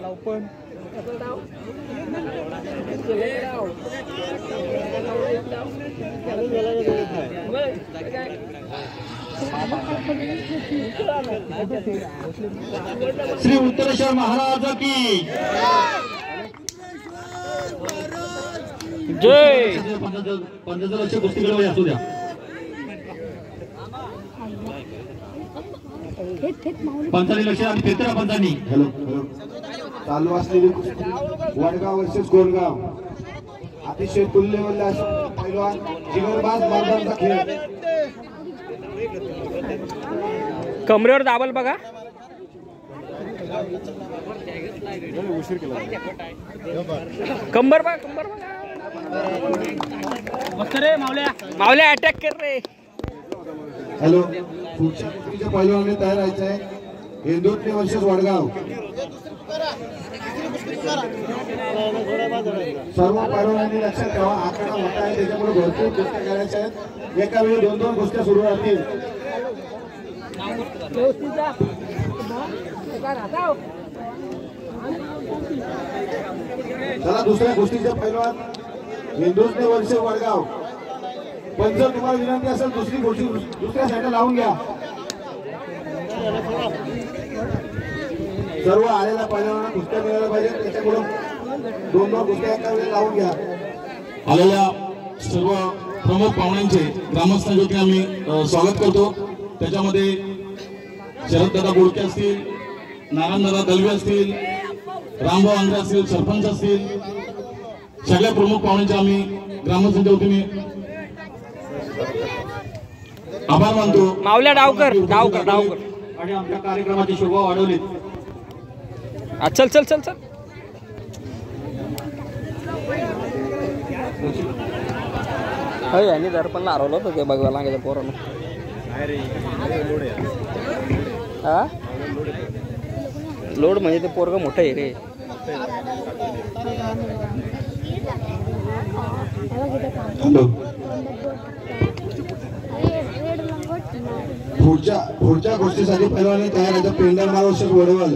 Open Shri Uttareshwar Maharaj की जय। 15 लक्ष कुस्तीगीर असू द्या। पंचांनी लक्ष आणि फिरत्या पंचांनी हॅलो चालू असलेली वडगाव वर्सेस गोलगाव अतिशय तुल्यबद्ध पैलवान जिगरबाज मर्दांचा खेळ। कमरेवर दाबल बघा। कंबर बघा कंबर बघा मस्त रे मावल्या मावल्या अटॅक कर रे। हॅलो पुढच्या पैलवानाने तयार व्हायचं आहे। हिंदुत्व वर्सेस वडगाव सर्व पैलवानांनी लक्षात ठेवा आकडा मोठा आहे त्याच्यामुळे भरपूर कुस्त्या करायच्या आहेत। एका वेळी 2-2 कुस्त्या सुरू राहतील। चला दुसऱ्या कुस्तीचे पैलवान हिंदुत्व वर्सेस वडगाव। पण जर तुम्हाला विनंती असेल दुसरी गोष्टी दुसऱ्या साईडला लावून घ्या। सर्व आलेल्या पैलवानांना कुस्त्या मिळायला पाहिजे त्याच्याकडून 2-2 कुस्त्या एका वेळी लावून घ्या। आलेल्या सर्व प्रमुख पाहुण्यांचे ग्रामस्थांचे आम्ही स्वागत करतो। त्याच्यामध्ये शरददादा बोडके असतील, नारायणदादा दलवे असतील, रामभाऊ आंग्रे असतील, सरपंच असतील, सगळ्या प्रमुख पाहुण्यांचे आम्ही ग्रामस्थांच्या वतीने आभार मानतो। मावल्या डावकर डावकर डावकर आणि आमच्या कार्यक्रमाची शोभा वाढवली। चल चल चल चल होय आणि दर्पण लारवलं होतं ते बघायला लागायचं पोरानं। हा लोड म्हणजे ते पोरग मोठं आहे रे। पुढच्या गोष्टीसाठी पैलवान तयार आहे। पेंढरमाळ वर्सेस वडवल।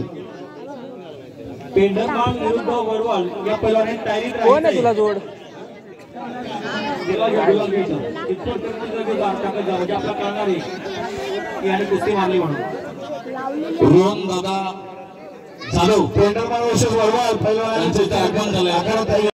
पेंढरमाळ विरुद्ध वडवल या पैलवानाने तयारीत राहायचं। कोण आहे तुला जोड? आपला कळणार आहे की आणि कुस्ती मारली म्हणून रोहन दादा जाधव पेंढरमाळ वर्सेस वडवल पैलवानांचे आगमन झाले।